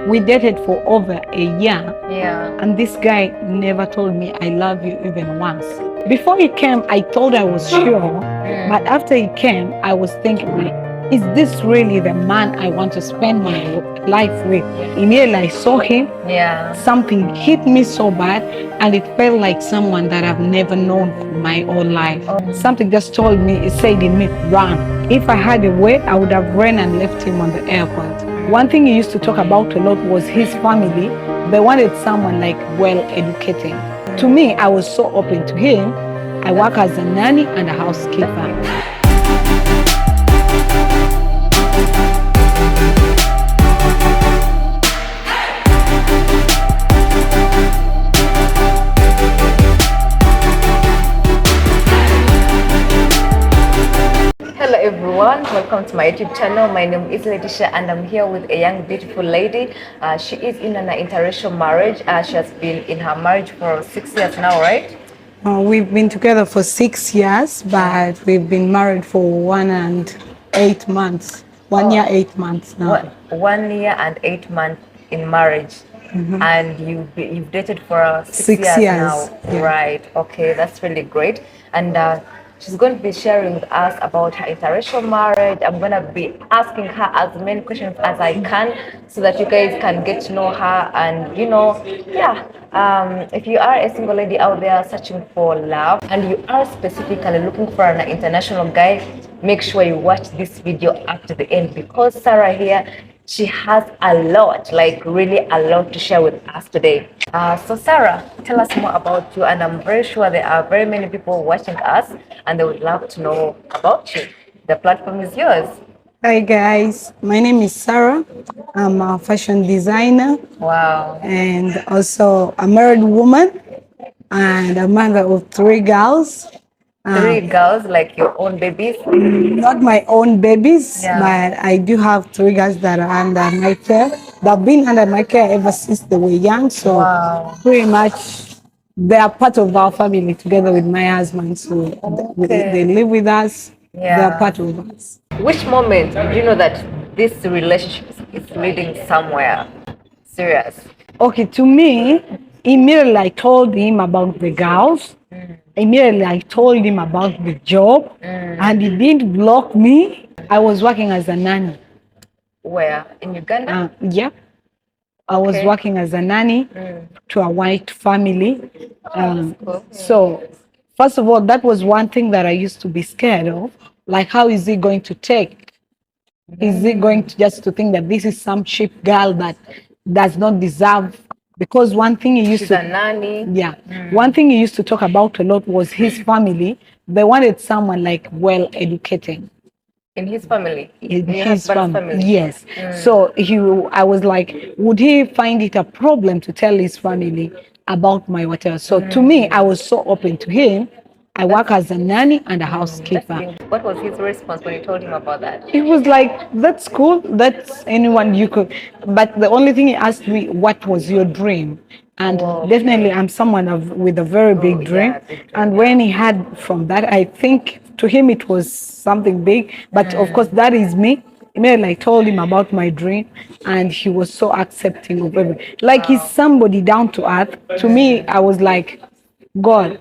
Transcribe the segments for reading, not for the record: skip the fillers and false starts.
We dated for over a year, Yeah. and this guy never told me I love you even once. Before he came, I thought I was sure, but after he came, I was thinking, like, is this really the man I want to spend my life with? Immediately I saw him, Yeah. something hit me so bad, and it felt like someone that I've never known for my whole life. Something just told me, it said in me, run. If I had a way, I would have ran and left him on the airport. One thing he used to talk about a lot was his family. They wanted someone like well educated. To me, I was so open to him. I work as a nanny and a housekeeper. Hello everyone, welcome to my YouTube channel. My name is Letitia and I'm here with a young beautiful lady. She is in an interracial marriage. She has been in her marriage for 6 years now, right? We've been together for 6 years, but we've been married for 1 and 8 months. 1 year, 8 months now. 1 year and 8 months in marriage. And you've dated for 6 years, 6 years, now, yeah. right? Okay, that's really great. And she's going to be sharing with us about her interracial marriage. I'm going to be asking her as many questions as I can so that you guys can get to know her. And if you are a single lady out there searching for love and you are specifically looking for an international guy, make sure you watch this video up to the end, because Sarah here, she has a lot, like really a lot to share with us today. So Sarah, tell us more about you, and I'm very sure there are very many people watching us and they would love to know about you. The platform is yours. Hi guys, my name is Sarah. I'm a fashion designer Wow. and also a married woman and a mother of 3 girls. Three girls, like your own babies. Not my own babies, Yeah. but I do have 3 girls that are under my care. They've been under my care ever since they were young, so Wow. pretty much they are part of our family together with my husband. So they live with us. They are Yeah. part of us. Which moment did you know that this relationship is leading somewhere serious? Okay, to me, immediately I told him about the girls. Immediately I told him about the job, and he didn't block me. I was working as a nanny. Where? In Uganda? Yeah, I was Okay. working as a nanny to a white family. Cool. So, first of all, that was one thing that I used to be scared of. Like, how is he going to take? Is he going to just to think that this is some cheap girl that does not deserve? Because one thing he used She's to, a nanny. yeah, one thing he used to talk about a lot was his family. They wanted someone like well educated. In his family. In your his husband's family. Yes. So I was like, would he find it a problem to tell his family about my whatever? So to me, I was so open to him. I work as a nanny and a housekeeper. What was his response when you told him about that? He was like, that's cool. That's anyone you could. But the only thing he asked me, what was your dream? And definitely, I'm someone with a very big dream. big dream, And when he had from that, I think to him it was something big. But of course, that is me. Immediately, I told him about my dream, and he was so accepting of everything. Like he's somebody down to earth. To me, I was like, God.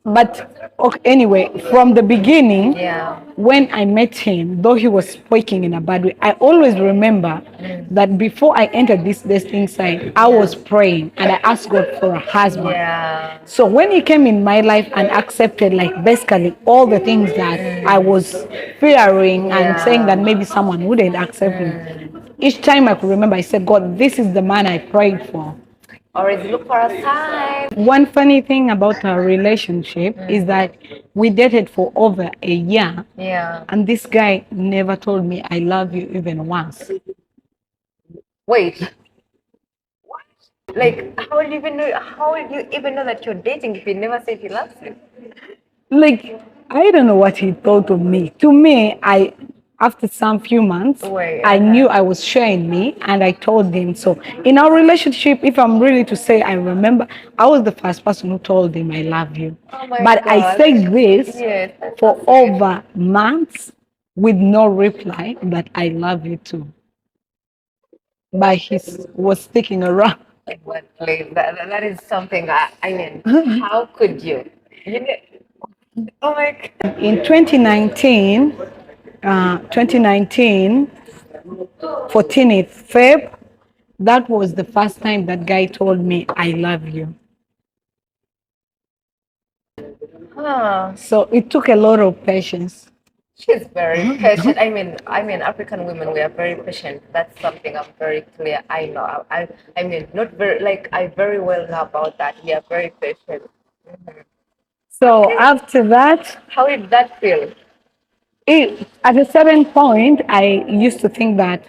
But okay, anyway, from the beginning, Yeah. when I met him, though he was speaking in a bad way, I always remember that before I entered this destiny side, I was praying and I asked God for a husband. Yeah. So when he came in my life and accepted, like basically all the things that I was fearing and saying that maybe someone wouldn't accept me, each time I could remember, I said, God, this is the man I prayed for. Always look for a sign. One funny thing about our relationship is that we dated for over a year, Yeah. and this guy never told me I love you even once. Wait. What? Like, how will you even know? How will you even know that you're dating if he never said he loves you? Like, I don't know what he thought of me. To me, after some few months, Wait, I knew I was sharing me, and I told him. So in our relationship, if I'm really to say, I remember I was the first person who told him I love you. Oh my But I God. said this Yes, that's for so sweet. over months with no reply that I love you too. but he was sticking around. What place? That is something. I mean, how could you? You know, oh my God. In 2019, 2019, 14th Feb, that was the first time that guy told me, I love you. Huh. So it took a lot of patience. She's very patient. I mean, African women, we are very patient. That's something I'm very clear. I know. I mean, not very like I very well know about that. We are very patient. So Okay. after that, How did that feel? at a certain point, I used to think that,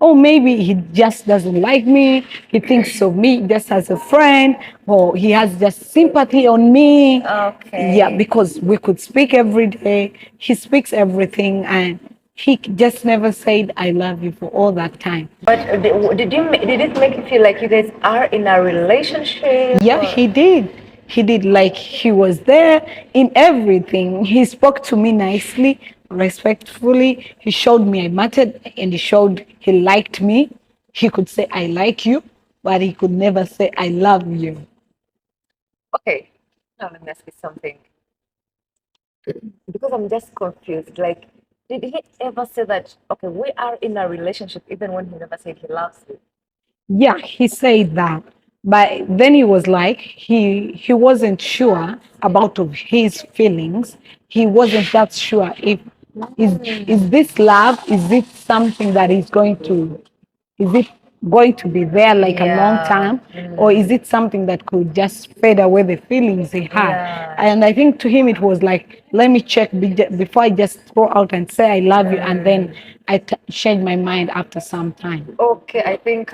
oh, maybe he just doesn't like me. He thinks of me just as a friend, or he has just sympathy on me. Yeah, Okay. because we could speak every day. He speaks everything, and he just never said, I love you for all that time. But did it make you feel like you guys are in a relationship Yeah, or? he did. He did, like he was there in everything. He spoke to me nicely, respectfully. He showed me I mattered and he showed he liked me. He could say, I like you, but he could never say, I love you. Okay. Now let me ask you something because I'm just confused. Like, did he ever say that? Okay, we are in a relationship, even when he never said he loves you. Yeah, he said that. But then he was like, he wasn't sure about of his feelings. He wasn't that sure if is this love? Is it something that is going to is it going to be there like a long Yeah. time? Or is it something that could just fade away the feelings he had? Yeah. And I think to him it was like, let me check before I just throw out and say I love you, and then change my mind after some time. Okay, I think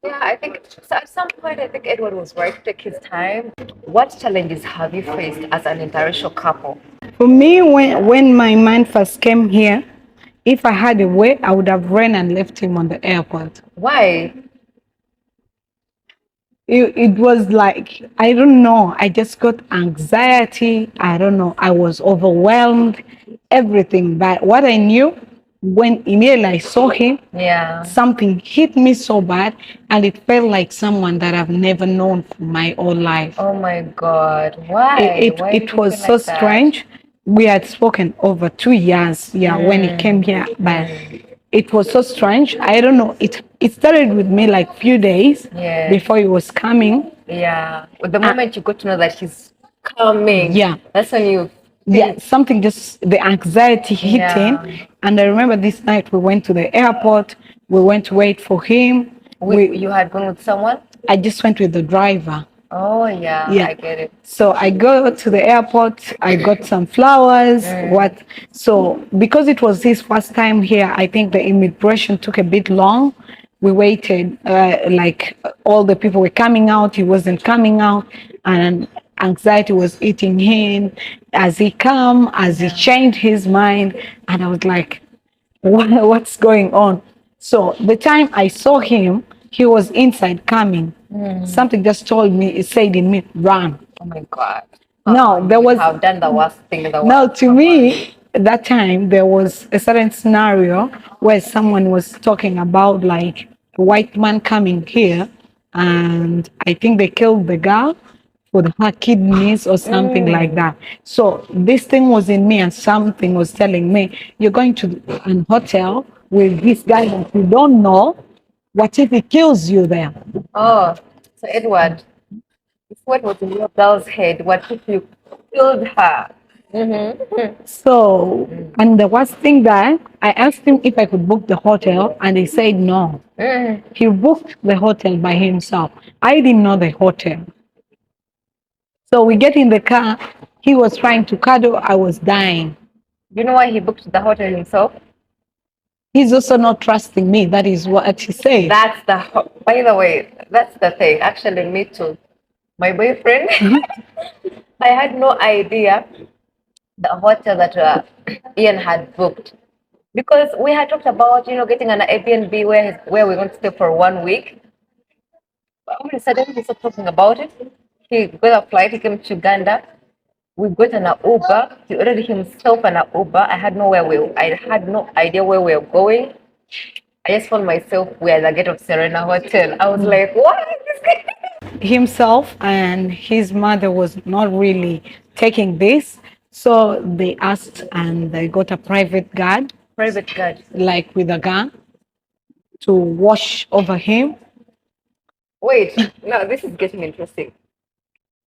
yeah, I think so at some point I think Edward was right to take his time. What challenges have you faced as an interracial couple? For me, when my man first came here, if I had a way, I would have ran and left him on the airport. Why? It was like, I don't know, I just got anxiety. I don't know, I was overwhelmed, everything. But what I knew, when immediately I saw him, Yeah. something hit me so bad, and it felt like someone that I've never known for my whole life. Oh my God. Why? Why It did you was feel so like that? strange. We had spoken over 2 years, yeah, when he came here, but it was so strange. I don't know. It started with me like few days Yeah. before he was coming. Yeah. With the moment you got to know that he's coming, Yeah, that's when you yeah, feel. something just the anxiety hit him. Yeah. And I remember this night we went to the airport. We went to wait for him. You had gone with someone? I just went with the driver. Oh yeah, Yeah. I get it. So I go to the airport, I got some flowers, what so because it was his first time here, I think the immigration took a bit long. We waited, like all the people were coming out, he wasn't coming out, and anxiety was eating him as he come, as he changed his mind, and I was like, what's going on? So the time I saw him, he was inside coming. Something just told me, it said in me, run. Oh my God. No, there You was have done the worst thing in the now world. to Come on. me that time there was a certain scenario where someone was talking about like a white man coming here, and I think they killed the girl for her kidneys or something like that. So this thing was in me, and something was telling me, you're going to an hotel with this guy that you don't know. What if he kills you there? Oh, so Edward, if what was in your girl's head, what if you killed her? So, and the worst thing that I asked him if I could book the hotel, and he said no. He booked the hotel by himself. I didn't know the hotel. So we get in the car. He was trying to cuddle. I was dying. Do you know why he booked the hotel himself? He's also not trusting me. That is what he said. By the way, that's the thing. Actually, me too. My boyfriend, I had no idea the hotel that Ian had booked because we had talked about, getting an Airbnb where we're going to stay for 1 week. But all of a sudden, he started talking about it. He got a flight. He came to Uganda. We got an Uber. He ordered himself an Uber. I had no idea where we were going. I just found myself where the gate of Serena Hotel. I was like, what is this guy? Himself and his mother was not really taking this, so they asked and they got a private guard, Private guard. like with a gun, to watch over him. Wait, now this is getting interesting.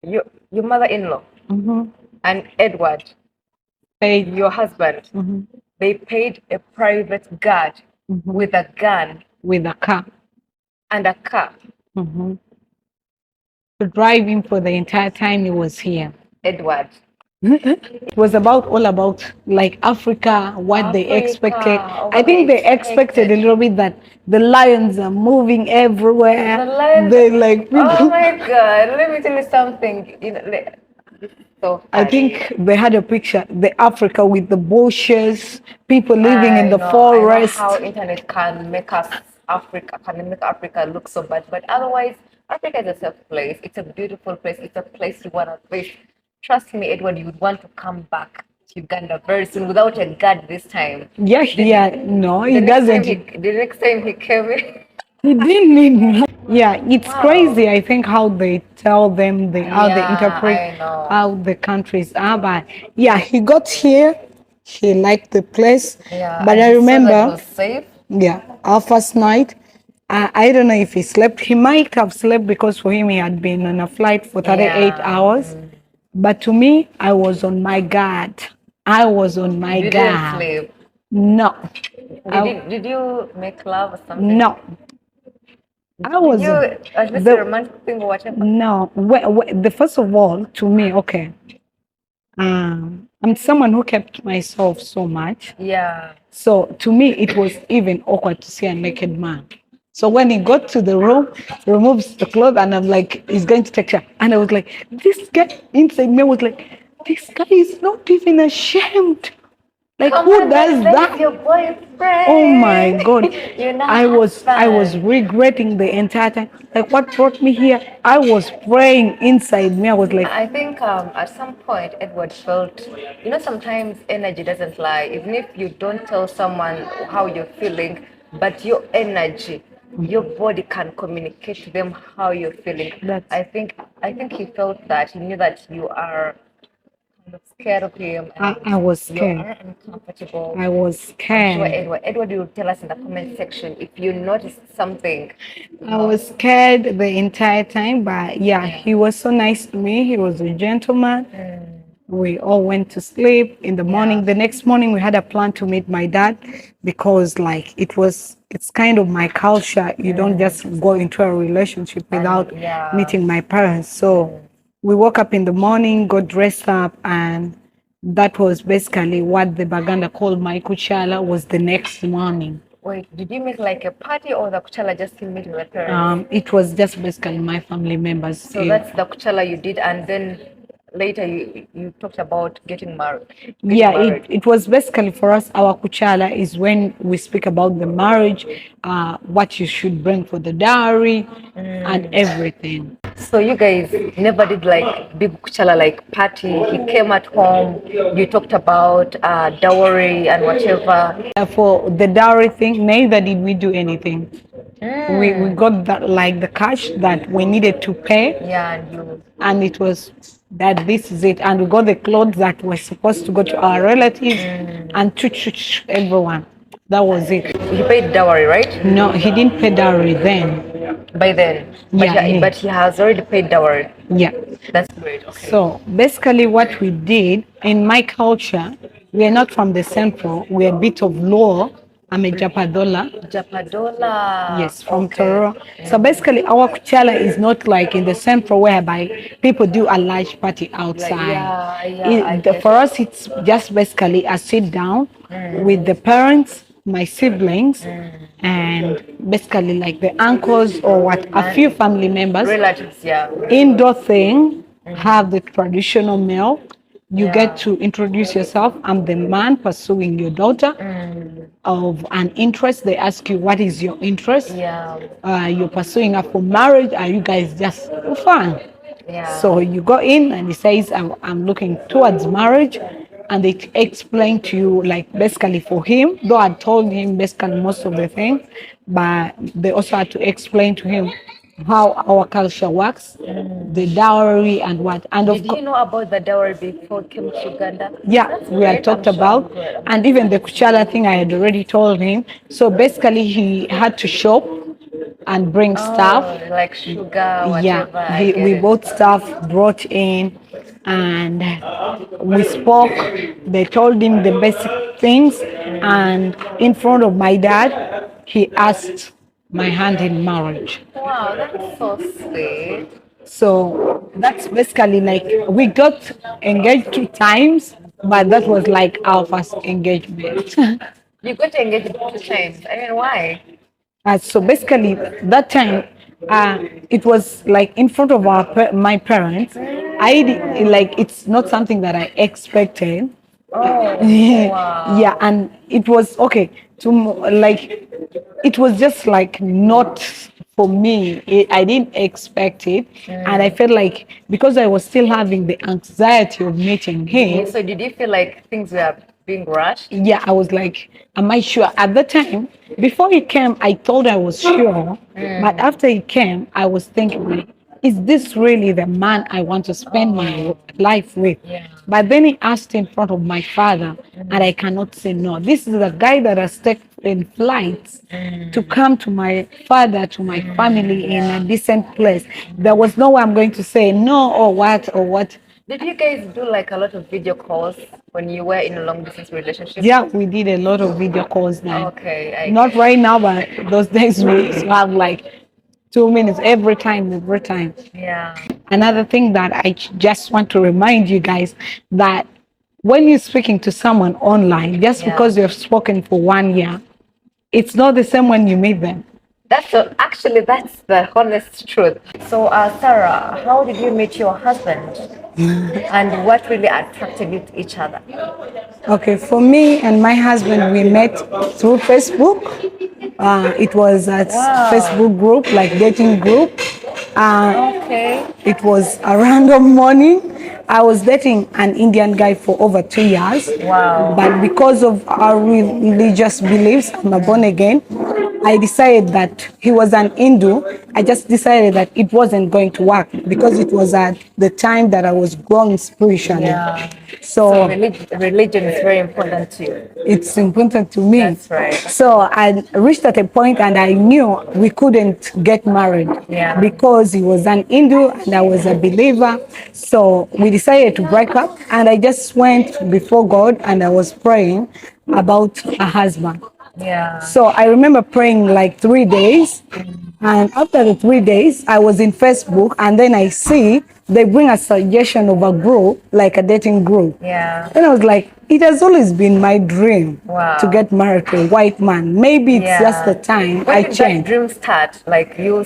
Your mother-in-law Mhm. and Edward, Paid your husband, they paid a private guard with a gun with a car. and a car. Mhm. To drive him for the entire time he was here. Edward. It was all about like Africa, what they expected. Africa, I think they expected a little bit that the lions are moving everywhere. The lions. They like people. Oh my God! Let me tell you something. This is so I funny. think they had a picture, the Africa with the bushes, people living in the I know forest. how internet can make Africa look so bad, but otherwise, Africa is a safe place. It's a beautiful place. It's a place you want to visit. Trust me, Edward, you would want to come back to Uganda very soon without a guard this time. No, he The next time doesn't. the next time he came in, He didn't need. Yeah, it's crazy. I think how they tell them, how they Yeah, interpret I know. how the countries are. But yeah, he got here. He liked the place. yeah, But and I he saw that he remember, was safe. yeah, our first night. I don't know if he slept. He might have slept because for him he had been on a flight for 38 Yeah. hours. But to me, I was on my guard. I was on my You didn't guard. sleep. No, Did you make love or something? no. I was Did you at least the- a romantic thing or whatever? No, the first of all, to me, okay, I'm someone who kept myself so much. Yeah. So to me, it was even awkward to see a naked man. So when he got to the room, removes the clothes, and I'm like, he's going to take her. And I was like, this guy inside me was like, this guy is not even ashamed. Like, Come who on, does that's that? your boyfriend. Oh my God. You're not I was husband. regretting the entire time. Like, what brought me here? I was praying inside me. I was like, I think at some point Edward felt, sometimes energy doesn't lie. Even if you don't tell someone how you're feeling, but your energy, your body can communicate to them how you're feeling. That's- I think he felt that. He knew that you are kind of scared of him and I was you scared. are uncomfortable. I was I'm sure scared. Edward will tell us in the comment section if you noticed something. I was scared the entire time, but yeah, he was so nice to me. He was a gentleman. We all went to sleep in the morning. The next morning, we had a plan to meet my dad because, like, it's kind of my culture. You don't just go into a relationship without yeah. meeting my parents. So we woke up in the morning, got dressed up, and that was basically what the Baganda called my kuchala was the next morning. Wait, did you make like a party or the kuchala just to meet with the parents? It was just basically my family members. So that's the kuchala you did, and then later you talked about getting married. Yeah, married. it was basically for us, our kuchala is when we speak about the marriage, what you should bring for the dowry and everything. So you guys never did like big kuchala like party. He came at home. You talked about dowry and whatever. For the dowry thing, neither did we do anything. We got that, like the cash that we needed to pay, Yeah, and you. and it was that this is it. And we got the clothes that were supposed to go to our relatives and to everyone. That was it. He paid dowry, right? No, he didn't pay dowry then. By then. But, Yeah, yeah. but he has already paid dowry. Yeah. That's great. Okay. So basically, what we did in my culture, we are not from the central. We are a bit of lower. I'm a Japadola. Japadola. Yes, from Okay. Toro. So basically, our kuchala is not like in the central whereby people do a large party outside. For us, it's just basically a sit down with the parents, my siblings, and basically like the uncles or what, a few family members. Relatives, yeah. Indoor thing, have the traditional meal. You get to introduce yourself. I'm the man pursuing your daughter of an interest. They ask you, what is your interest? Yeah. You're pursuing her for marriage. Are you guys just for fun? Yeah. So you go in and he says, I'm looking towards marriage. and they explain to you, like basically for him, though I told him basically most of the things, but they also had to explain to him how our culture works, the dowry and what. And of Did course, you know about the dowry before you came to Uganda? yeah, That's we had great. I'm talked sure I'm about, good. and even the Kuchala thing I had already told him. So basically, he had to shop and bring stuff. Oh, like sugar, Yeah, whatever. I get we it. bought stuff, brought in, and we spoke. They told him the basic things, and in front of my dad, he asked my hand in marriage. Wow, that's so sweet. So that's basically like we got engaged 2 times, but that was like our first engagement. You got engaged 2 times. I mean, why? So basically, that time, it was like in front of my parents. Like it's not something that I expected. Oh, Yeah, wow. and it was okay to like it was just like not for me. I didn't expect it, and I felt like because I was still having the anxiety of meeting him. So did you feel like things were being rushed? Yeah, I was like, am I sure? At the time, before he came, I thought I was sure. But after he came, I was thinking, like, is this really the man I want to spend my life with? Yeah. But then he asked in front of my father, and I cannot say no. This is a guy that has taken flights to come to my father, to my family in a decent place. There was no way I'm going to say no or what or what. Did you guys do like a lot of video calls when you were in a long distance relationship? Yeah, we did a lot of video calls now. Okay, I Not get right now, but those days we used to have like 2 minutes every time, every time. Yeah. Another thing that I just want to remind you guys that when you're speaking to someone online, just Yeah. because you've spoken for 1 year, it's not the same when you meet them. Actually, that's the honest truth. So, Sarah, how did you meet your husband? And what really attracted you to each other? Okay, for me and my husband, we met through Facebook. It was a Wow. Facebook group, like dating group. Okay. It was a random morning. I was dating an Indian guy for over 2 years. Wow. But because of our religious beliefs, I'm a born again. I decided that he was an Hindu. I just decided that it wasn't going to work because it was at the time that I was growing spiritually. Yeah. So So religion is very important to you. it's important to me. That's right. So I reached at a point and I knew we couldn't get married Yeah. because he was an Hindu and I was a believer. So we decided to break up and I just went before God and I was praying about a husband. Yeah. So I remember praying like 3 days, and after the 3 days, I was in Facebook, and then I see they bring a suggestion of a group, like a dating group. Yeah. Then I was like, it has always been my dream Wow. to get married to a white man. Maybe it's Yeah. just the time When I did that changed. dream start? Like you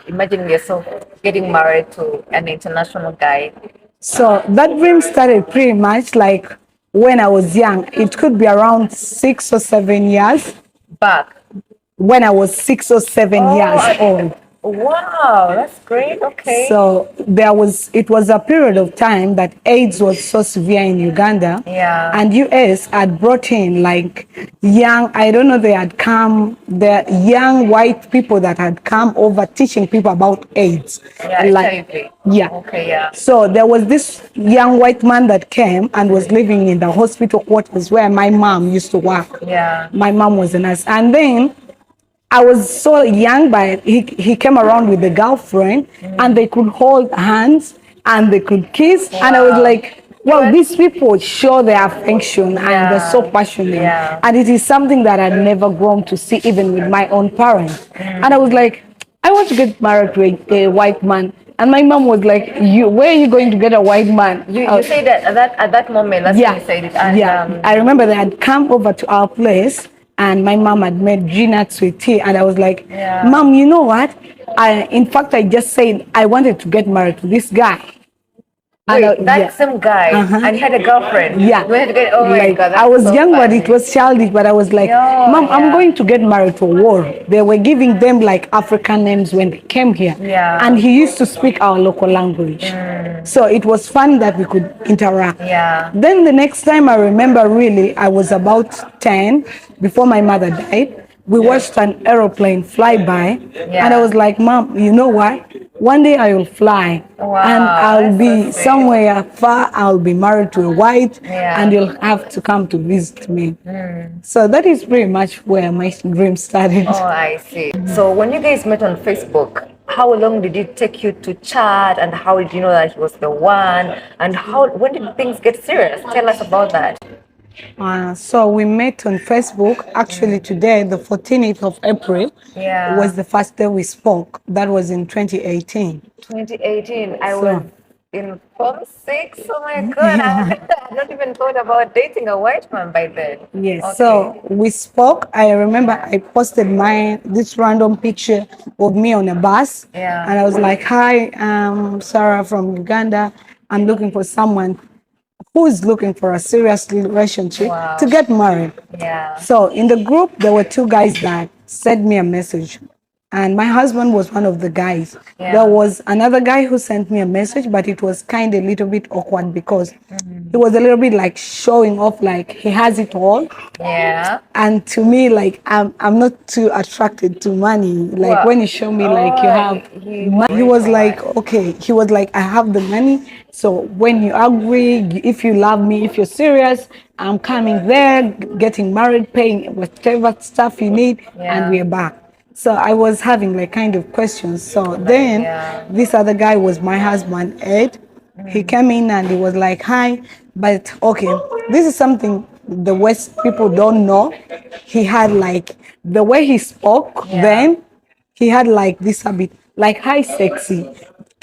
imagine yourself getting married to an international guy. So that dream started pretty much like when I was young. It could be around 6 or 7 years. Back. When I was 6 or 7 years old. Wow, that's great. Okay. So it was a period of time that AIDS was so severe in Uganda. Yeah. And US had brought in like young, I don't know, the young white people that had come over teaching people about AIDS. Yeah, Like, HIV. yeah. Okay, yeah. So there was this young white man that came and was living in the hospital quarters where my mom used to work. Yeah. My mom was a nurse. And then I was so young, but he came around with a girlfriend and they could hold hands and they could kiss. And I was like, wow, these people show their affection and they're so passionate. Yeah. And it is something that I'd never grown to see even with my own parents. And I was like, I want to get married to a white man. And my mom was like, where are you going to get a white man? You say that at that moment, that's when you said it. And, yeah. I remember they had come over to our place and my mom had made peanuts with tea. And I was like, Yeah. Mom, you know what? In fact, I just said I wanted to get married to this guy. Wait, that yeah. same guy, and he had a girlfriend. Yeah. You had to get, oh my Like, God, I that's was so young, but funny. it was childish. But I was like, Mom, I'm Yeah. going to get married to war. They were giving them like African names when they came here. Yeah. And he used to speak our local language. So it was fun that we could interact. Yeah. Then the next time I remember really, I was about 10 before my mother died. We watched an aeroplane fly by, and I was like, Mom, you know what? One day I will fly, and I'll that's be so sweet. somewhere far. I'll be married to a white, Yeah. and you'll have to come to visit me. So that is pretty much where my dream started. Oh, I see. So when you guys met on Facebook, how long did it take you to chat, and how did you know that he was the one? And when did things get serious? Tell us about that. So we met on Facebook. Actually, today, the 14th of April, Yeah. was the first day we spoke. That was in 2018. 2018, I So- was in Form 6. Oh my God, I had not even thought about dating a white man by then. Yes. Okay. So we spoke. I remember I posted this random picture of me on a bus. Yeah. And I was like, "Hi, I'm Sarah from Uganda. I'm looking for someone who is looking for a serious relationship Wow. to get married." Yeah. So in the group, there were two guys that sent me a message. And my husband was one of the guys. Yeah. There was another guy who sent me a message, but it was kind of a little bit awkward because he was a little bit like showing off, like he has it all. Yeah. And to me, like I'm not too attracted to money. Like Wow. when you show me like you have, he was like, okay, he was like, I have the money. So when you agree, if you love me, if you're serious, I'm coming there, getting married, paying whatever stuff you need, Yeah. and we're back. So I was having like kind of questions. So then yeah. this other guy was my husband, Ed. He came in and he was like, "Hi, but okay, this is something the West people don't know." He had like the way he spoke Yeah. then, he had like this habit, like, "Hi, sexy."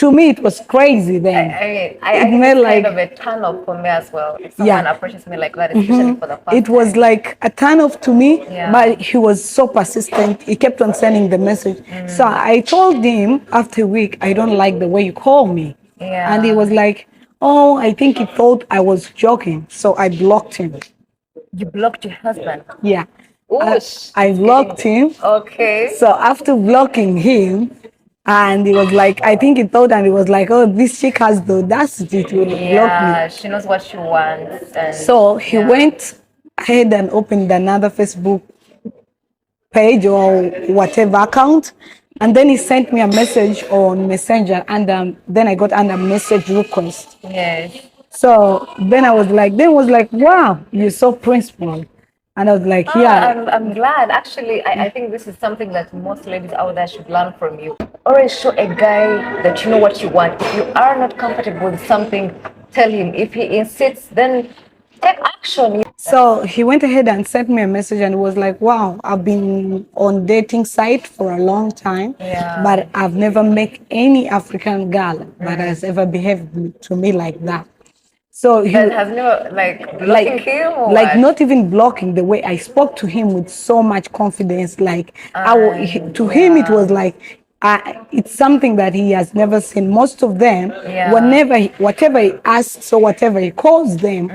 To me, it was crazy then. I mean, I It think made it's like- kind of a turn off for me as well. If Yeah. someone approaches me like that, especially for the first It was time. like a turn off to me, Yeah. but he was so persistent. He kept on sending the message. So I told him after a week, I don't like the way you call me. Yeah. And he was like, oh, I think he thought I was joking. So I blocked him. You blocked your husband. Yeah. Oosh. I blocked him. Okay. So after blocking him, and he was like, I think he thought, and he was like, oh, this chick has the audacity to block me. Yeah, she knows what she wants. And So he went ahead and opened another Facebook page or whatever account, and then he sent me a message on Messenger, and then I got a message request. Yes. So then I was like, wow, you're so principled. And I was like, yeah. I'm glad. Actually, I think this is something that most ladies out there should learn from you. Always show a guy that you know what you want. If you are not comfortable with something, tell him. If he insists, then take action. So he went ahead and sent me a message and was like, wow, I've been on dating site for a long time, Yeah. but I've never met any African girl that has ever behaved to me like that. So he That has never like blocking him or like what? not even blocking, the way I spoke to him with so much confidence. Like to him, it was like it's something that he has never seen. Most of them, Yeah. whatever he asks or whatever he calls them,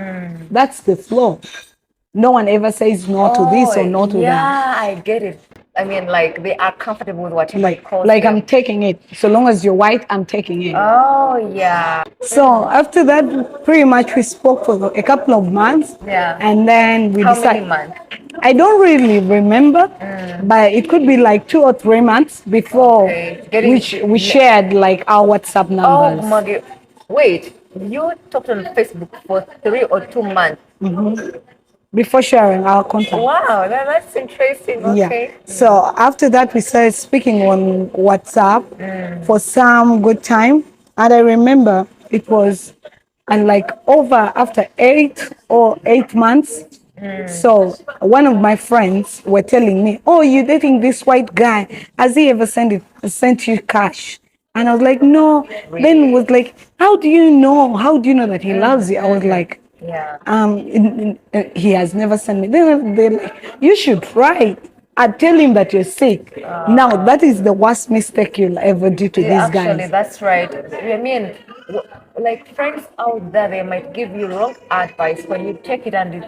that's the flow. No one ever says no to this or no to yeah, that. I get it. I mean, like they are comfortable with whatever he calls Like them. I'm taking it. So long as you're white, I'm taking it. Oh yeah. So after that, pretty much we spoke for a couple of months. Yeah. And then we How many decided. months? I don't really remember, but it could be like 2 or 3 months before Okay. we shared like our WhatsApp Oh numbers. my God. Wait, you talked on Facebook for 3 or 2 months. Before sharing our contact. Wow, that's interesting. Okay. Yeah. So after that, we started speaking on WhatsApp for some good time. And I remember it was and like over after 8 months. So one of my friends were telling me, oh, you're dating this white guy. Has he ever sent you cash? And I was like, no. Then it was like, how do you know? How do you know that he loves you? I was like, Yeah. he has never sent me. They're like, you should try. I tell him that you're sick. Now that is the worst mistake you'll ever do to Yeah, these actually, guys. that's right. I mean, like friends out there, they might give you wrong advice when you take it and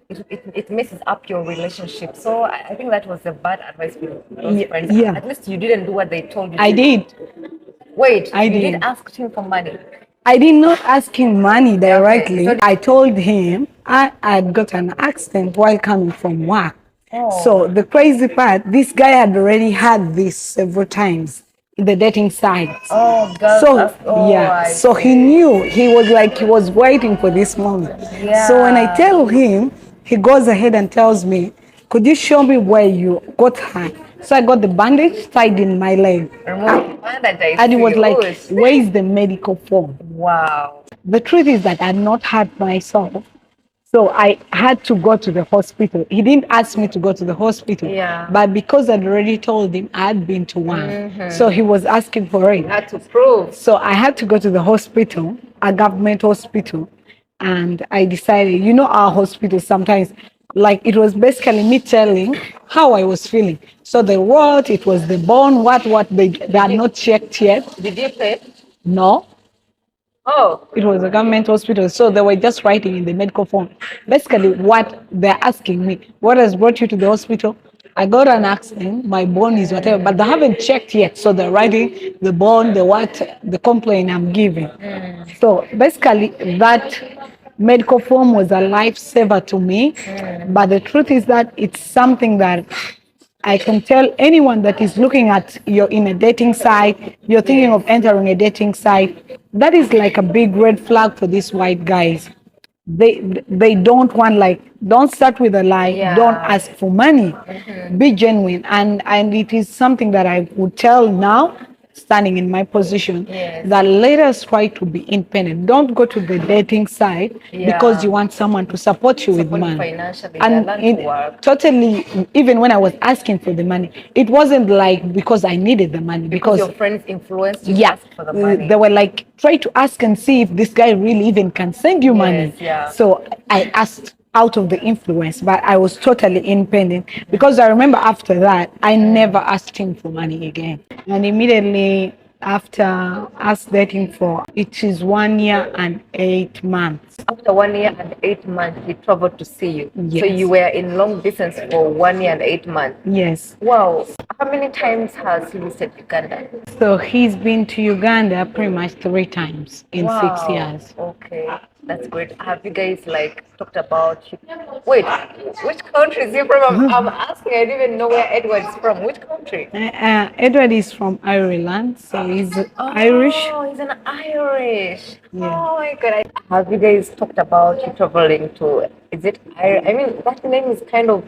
it messes up your relationship. So I think that was a bad advice with those friends. Yeah, At least you didn't do what they told you I to. did. Wait, I you did did. ask him for money. I did not ask him money Yeah, okay. directly. So, I told him I had got an accident while coming from work. So oh, the crazy part, this guy had already had this several times in the dating sites. oh, girls So ask. Oh, yeah, I so he see. knew, he was like he was waiting for this moment. So when I Yeah. tell him, he goes ahead and tells me, "Could you show me where you got her?" So I got the bandage tied in my leg, Remove the bandage, I and he see. was like, Oh, "Where is the medical form?" wow. The truth is that I had not hurt myself. So I had to go to the hospital. He didn't ask me to go to the hospital. Yeah. But because I'd already told him I had been to one. So he was asking for it. You had to prove. So I had to go to the hospital, a government hospital. And I decided, you know, our hospital sometimes, like it was basically me telling how I was feeling. So the what, it was the bone, what, they had not checked yet. Did you pay? No. Oh, It was a government hospital, so they were just writing in the medical form. Basically, what they're asking me, what has brought you to the hospital? I got an accident, my bone is whatever, but they haven't checked yet. So they're writing the bone, the what, the complaint I'm giving. So basically, that medical form was a lifesaver to me. But the truth is that it's something that I can tell anyone that is looking at you're in a dating site, you're thinking of entering a dating site, that is like a big red flag for these white guys. They don't want, like, don't start with a lie, don't yeah. ask for money. Be genuine. And it is something that I would tell now, standing in my position, Yes. that let us try to be independent. Don't go to the dating side because Yeah. you want someone to support you with Support you money. financially. Yeah, And learn to it work. totally, even when I was asking for the money, it wasn't like because I needed the money. Because Because your friends influenced you to yeah, ask for the money. they were like, try to ask and see if this guy really even can send you money. Yes, yeah. So I asked out of the influence, but I was totally independent because I remember after that, I never asked him for money again. And immediately after us dating for, it is 1 year and 8 months. After 1 year and 8 months, he traveled to see you. So Yes. you were in long distance for 1 year and 8 months. Yes. Wow. How many times has he visited Uganda? So he's been to Uganda pretty much 3 times in 6 years. Okay, that's great. Have you guys like talked about? Wait, which country is he from? I'm asking. I didn't even know where Edward is from. Which country? Edward is from Ireland, so he's Irish. Oh, he's an Irish. Yeah. Oh my God. Have you guys talked about you traveling to? Is it? I mean, that name is kind of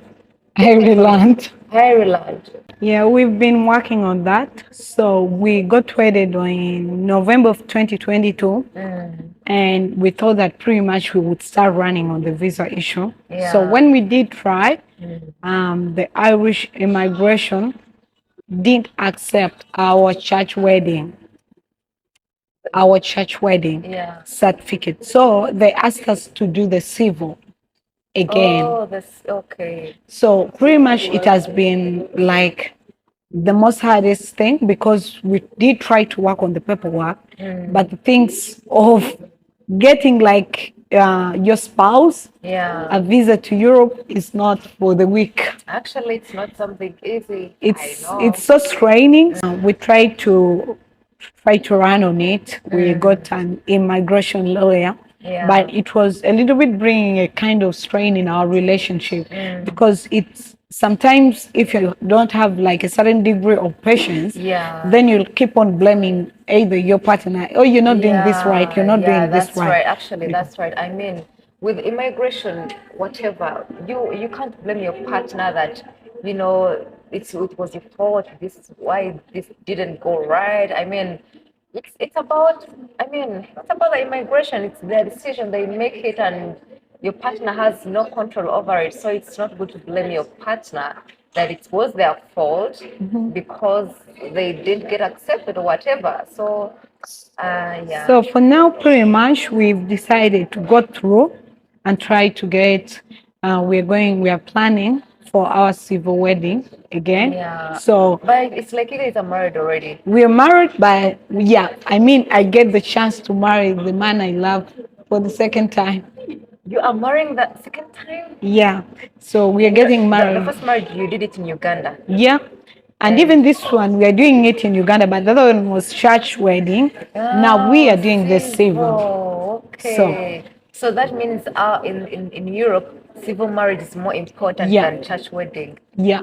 Ireland. Ireland. Yeah, we've been working on that. So we got wedded in November of 2022. And we thought that pretty much we would start running on the visa issue. So Yeah. when we did try, the Irish immigration didn't accept our church wedding Yeah. certificate. So they asked us to do the civil again. Oh, that's okay. So pretty much it has been like the most hardest thing because we did try to work on the paperwork, but the things of getting like your spouse Yeah. a visa to Europe is not for the weak. Actually, it's not something easy. It's I know. it's so straining. We tried to run on it. We got an immigration lawyer. Yeah. But it was a little bit bringing a kind of strain in our relationship because it's sometimes if you don't have like a certain degree of patience, Yeah. then you'll keep on blaming either your partner, oh, you're not doing this right, you're not doing this that's right. right. Actually, that's right. I mean, with immigration, whatever, you can't blame your partner that, you know, it was your fault. This is why this didn't go right. I mean, it's about the immigration. It's their decision. They make it, and your partner has no control over it. So it's not good to blame your partner that it was their fault because they didn't get accepted or whatever. So, yeah. So for now, pretty much we've decided to go through and try to get. We are planning for our civil wedding again. Yeah. So But it's like you guys are married already. we're married, but yeah, I mean, I get the chance to marry the man I love for the second time. You are marrying the second time? Yeah, so we are You know, getting the married. first marriage you did it in Uganda. Yeah, and And even this one, we are doing it in Uganda, but the other one was church wedding. Now we oh, are doing the civil. civil. So, Okay. So that means in Europe, civil marriage is more important yeah, than church wedding. yeah.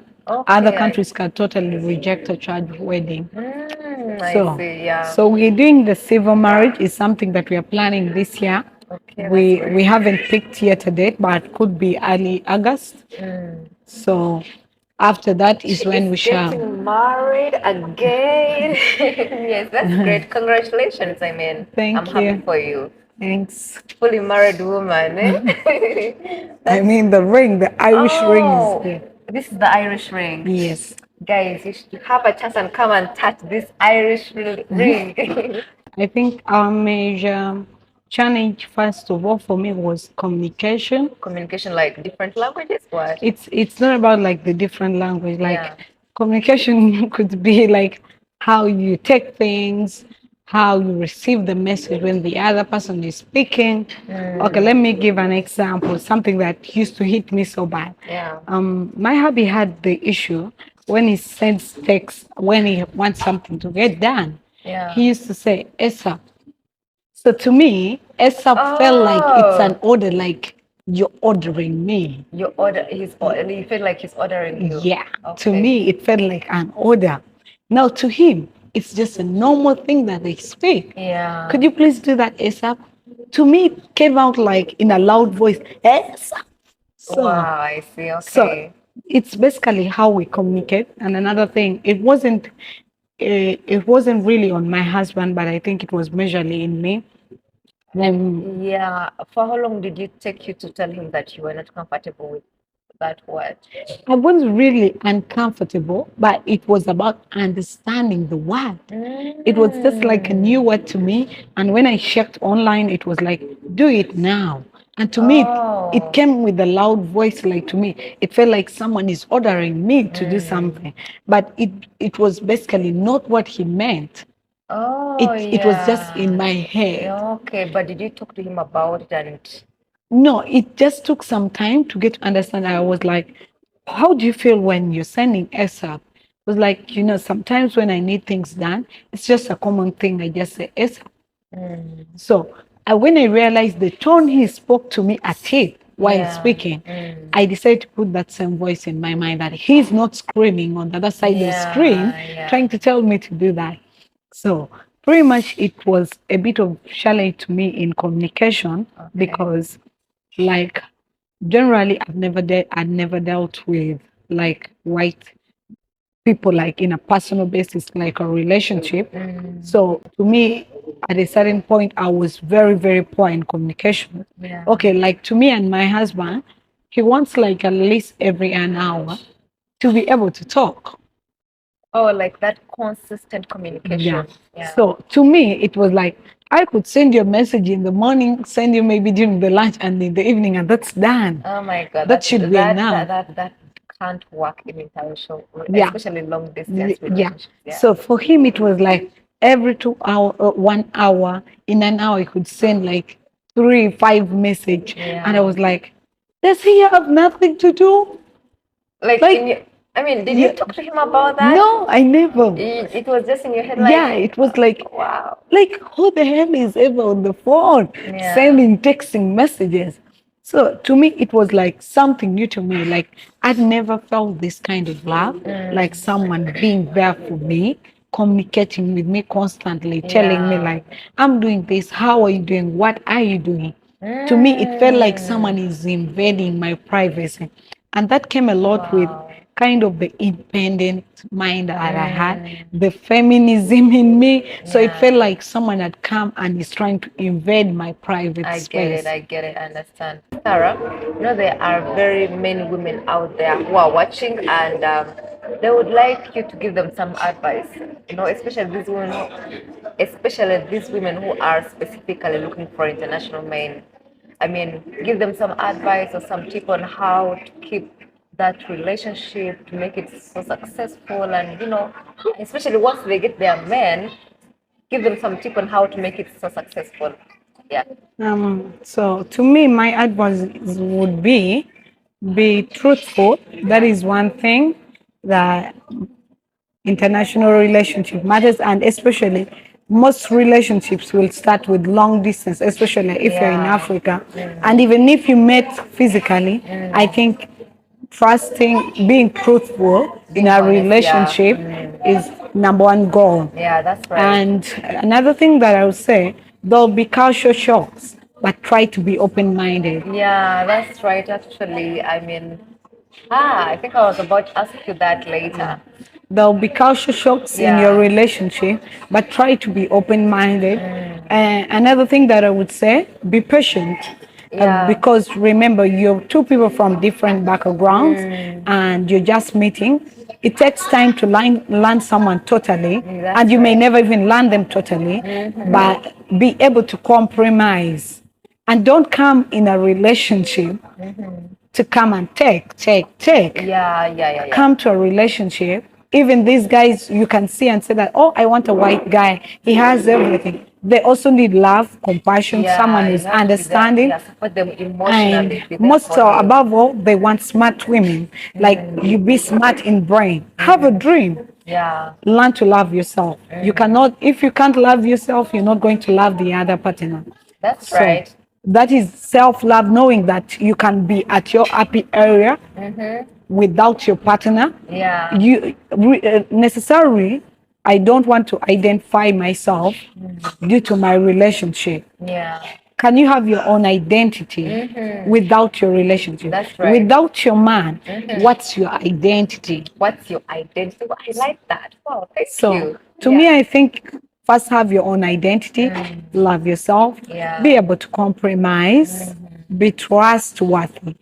Other Okay, countries can totally reject a church wedding. I So, see. Yeah. so we're doing the civil marriage is something that we are planning this year. Okay, that's We great. haven't picked yet a date, but could be early August. So after that is She when we is shall. getting married again. Yes, that's great. Congratulations. I mean, I'm Thank happy you. for you. Thanks. Fully married woman, eh? I That's mean the ring, the Irish ring is oh, here. this is the Irish ring. Yes. Guys, you should have a chance and come and touch this Irish ring. I think our major challenge, first of all, for me was communication. Communication like different languages, what? It's not about like the different language. Like Yeah. communication could be like how you take things, how you receive the message when the other person is speaking. Okay, let me give an example. Something that used to hit me so bad. Yeah. My hubby had the issue when he sends text when he wants something to get done. Yeah. He used to say ASAP. So to me, ASAP felt like it's an order, like you're ordering me. You order you feel like he's ordering you. Yeah. To Okay. me, it felt like an order. Now to him, it's just a normal thing that they speak. Yeah. Could you please do that ASAP? To me, it came out like in a loud voice, ASAP. So, Wow, I see. so Okay. it's basically how we communicate. And another thing, it wasn't really on my husband, but I think it was majorly in me. Yeah. For how long did it take you to tell him that you were not comfortable with that word? I wasn't really uncomfortable, but it was about understanding the word. It was just like a new word to me. And when I checked online, it was like, do it now. And to me, it came with a loud voice. Like to me, it felt like someone is ordering me to do something. But it was basically not what he meant. Oh, It was just in my head. Okay, but did you talk to him about it and No, it just took some time to get to understand. I was like, how do you feel when you're sending ASAP? It was like, sometimes when I need things done, it's just a common thing. I just say ASAP. So when I realized the tone he spoke to me at it while speaking, I decided to put that same voice in my mind that he's not screaming on the other side of the screen, trying to tell me to do that. So pretty much it was a bit of challenge to me in communication because like generally I'd never dealt with like white people like in a personal basis, like a relationship. So to me, at a certain point, I was very, very poor in communication. Yeah. Okay, like to me and my husband, he wants like at least every an hour to be able to talk. Oh, like that consistent communication. Yeah. So to me, it was like I could send you a message in the morning, send you maybe during the lunch and in the evening, and that's done. Oh my God, That should be enough. That can't work in interracial, Yeah. especially long distance Yeah. relationships. Yeah. So for him, it was like every 2 hour, 1 hour, in an hour, he could send like 3, 5 message, and I was like, does he have nothing to do? Like I mean, did you talk to him about that? No, I never. It was just in your head, like Yeah, it was like, wow. like who the hell is ever on the phone sending texting messages? So to me, it was like something new to me. Like I'd never felt this kind of love, like someone being there for me, communicating with me constantly, telling me like, I'm doing this. How are you doing? What are you doing? To me, it felt like someone is invading my privacy. And that came a lot with kind of the independent mind that I had, the feminism in me. So it felt like someone had come and is trying to invade my private space. I get it, I understand. Sarah, there are very many women out there who are watching and they would like you to give them some advice, especially these women who are specifically looking for international men. I mean, give them some advice or some tip on how to keep that relationship to make it so successful, and especially once they get their men, give them some tip on how to make it so successful. Yeah. So to me, my advice would be truthful. That is one thing that international relationship matters, and especially most relationships will start with long distance, especially if you're in Yeah. Africa. And even if you met physically, I think trusting, being truthful in Being a honest, yeah. relationship is number one goal. Yeah, that's right. And another thing that I would say, there'll be culture shocks, but try to be open-minded. Yeah, that's right. Actually, I mean, I think I was about to ask you that later. There'll be culture shocks in your Yeah. relationship, but try to be open-minded. And another thing that I would say, be patient. Yeah. Because remember, you're two people from different backgrounds and you're just meeting. It takes time to learn someone totally, That's and you may right. never even learn them totally, but be able to compromise. And don't come in a relationship to come and take. Yeah, yeah, yeah, yeah. Come to a relationship. Even these guys, you can see and say that, oh, I want a white guy. He has everything. They also need love, compassion, Yeah, someone you who's have to be there. understanding. Yeah, support them And emotionally. Be there most for them. above all, they want smart women. Like you be smart in brain. Have a dream. Yeah, Learn to love yourself. You cannot, if you can't love yourself, you're not going to love the other partner. that's So right. that is self-love, knowing that you can be at your happy area without your partner. Yeah. You necessarily, I don't want to identify myself due to my relationship. Yeah, Can you have your own identity without your relationship? That's right. Without your man, what's your identity? what's your identity? I like that. Wow, thank So you. to me, I think first have your own identity, love yourself, Yeah. be able to compromise, be trustworthy.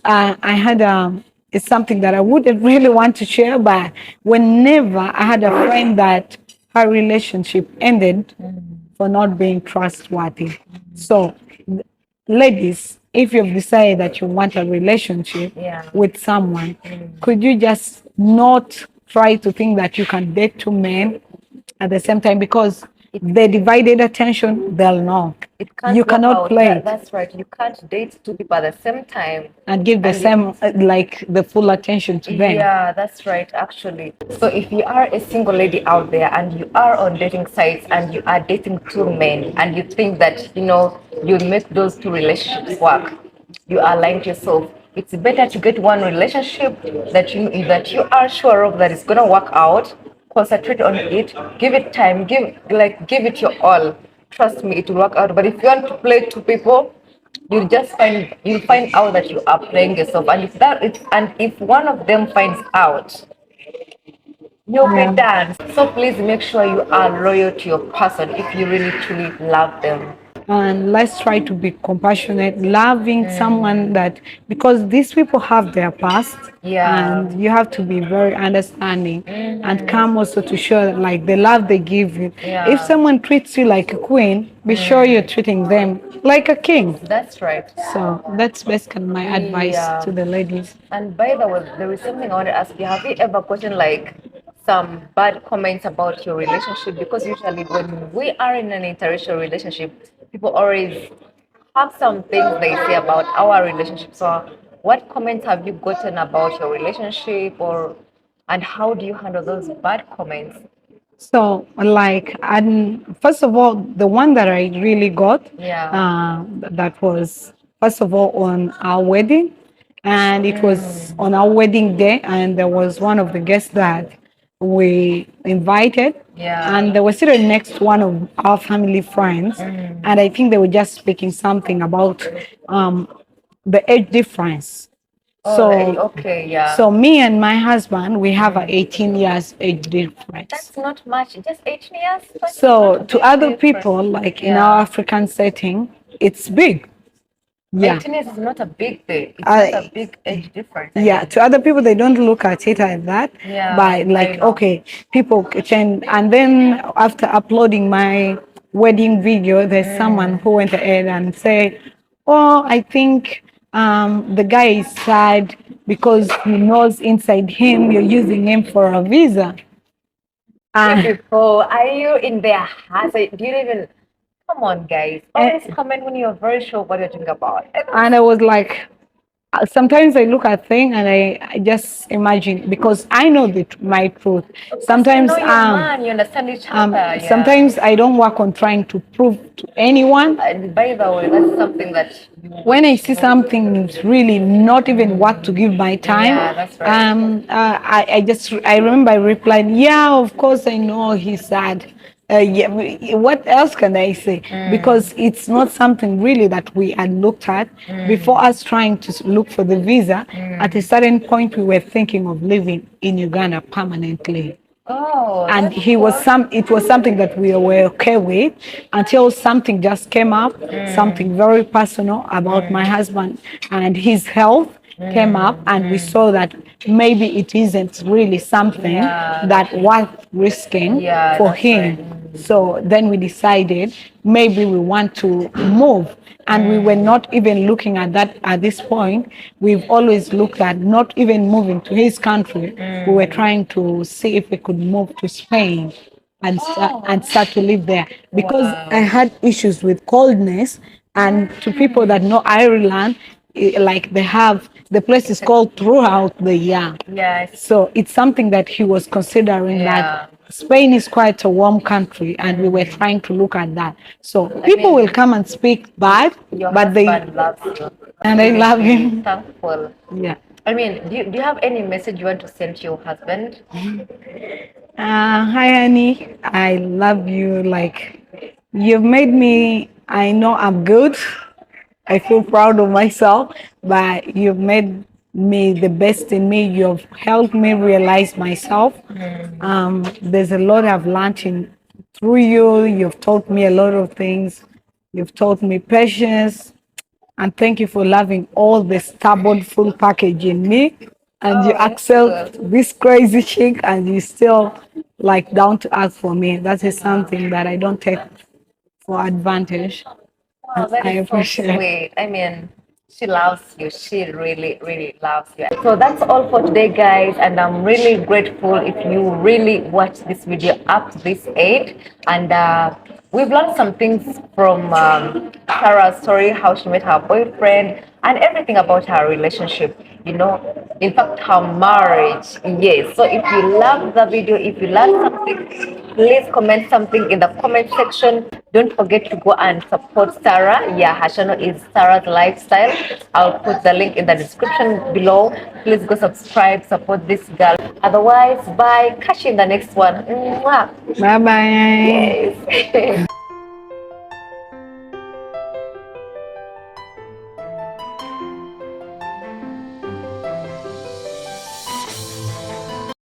I had it's something that I wouldn't really want to share, but whenever I had a friend that her relationship ended for not being trustworthy. So, ladies, if you've decided that you want a relationship Yeah. with someone, could you just not try to think that you can date two men at the same time? Because the divided attention, they'll know. It can't You work cannot out. play That- it that's right. You can't date two people at the same time. and give the And same, like the full attention to them. Yeah, that's right, actually. So if you are a single lady out there and you are on dating sites and you are dating two men and you think that, you'll make those two relationships work, you are lying to yourself. It's better to get one relationship that you are sure of that it's gonna work out. Concentrate on it, give it time, give it your all. Trust me, it will work out. But if you want to play two people, you'll find out that you are playing yourself, and if one of them finds out, you'll be Yeah. done. So please make sure you are loyal to your person if you really truly love them. And let's try to be compassionate, loving someone that, because these people have their past, Yeah. and you have to be very understanding and come also to show that, like, the love they give you. Yeah. If someone treats you like a queen, be sure you're treating them like a king. That's right. So that's basically my advice Yeah. to the ladies. And by the way, there is something I want to ask you. Have you ever gotten like some bad comments about your relationship? Because usually when we are in an interracial relationship, people always have some things they say about our relationship. So what comments have you gotten about your relationship, and how do you handle those bad comments? So, like, and first of all, the one that I really got, Yeah. that was first of all on our wedding, and it was on our wedding day, and there was one of the guests that we invited, Yeah. and they were sitting next to one of our family friends, and I think they were just speaking something about the age difference. Oh, okay, yeah. So me and my husband, we have a 18 years age difference. That's not much, just 18 years. That's So not a to big other difference. people, like in Yeah. our African setting, it's big. Yeah. 18 years is not a big thing. It's I- not a big age difference. Yeah, to other people, they don't look at it like that. Yeah, But I like, know. okay, people can, and then after uploading my wedding video, there's someone who went ahead and said, "Oh, I think the guy is sad because he knows inside him you're using him for a visa. Uh, Beautiful. Are you in their hearts? Do you even come on, guys? Always and, comment when you're very sure what you're talking about. and I was like, sometimes I look at things and I just imagine because I know my truth. Because you Sometimes know your man, you understand each other. Yeah. sometimes I don't work on trying to prove to anyone. And by the way, that's something that you When I see something is really not even worth to give my time, Yeah, that's right. I remember I replied, yeah, of course I know he's sad. Yeah, what else can I say? Because it's not something really that we had looked at before us trying to look for the visa. At a certain point, we were thinking of living in Uganda permanently. Oh, And that's he was cool. it was something that we were okay with until something just came up, something very personal about my husband and his health came up, and we saw that maybe it isn't really something Yeah, that worth risking Yeah, for that's him. right. So then we decided maybe we want to move. And we were not even looking at that at this point. We've always looked at not even moving to his country. We were trying to see if we could move to Spain and start to live there. Because I had issues with coldness, and to people that know Ireland, like they have, the place is cold throughout the year. Yes. So it's something that he was considering, Yeah. that Spain is quite a warm country, and we were trying to look at that. So people will come and speak bad, Your but husband loves you. and I love him. Thankful. Yeah. I mean, do you have any message you want to send to your husband? Hi, honey. I love you. Like, you've made me, I know I'm good. I feel proud of myself, but you've made me the best in me. You've helped me realize myself. There's a lot I've learned through you. You've taught me a lot of things. You've taught me patience. And thank you for loving all the stubborn full package in me. And you that's accept good. this crazy chick, and you still like down to earth for me. That is something that I don't take for advantage. Oh, that I is so appreciate. sweet. I mean, she loves you. She really, really loves you. So that's all for today, guys. And I'm really grateful if you really watch this video up to this age. And we've learned some things from Sarah's story, how she met her boyfriend, and everything about her relationship. You know, in fact, her marriage. Yes. So if you love the video, if you learned something, please comment something in the comment section. Don't forget to go and support Sarah. Yeah, her channel is Sarah's Lifestyle. I'll put the link in the description below. Please go subscribe, support this girl. Otherwise, bye. Catch you in the next one. Mwah. Bye bye. Yes.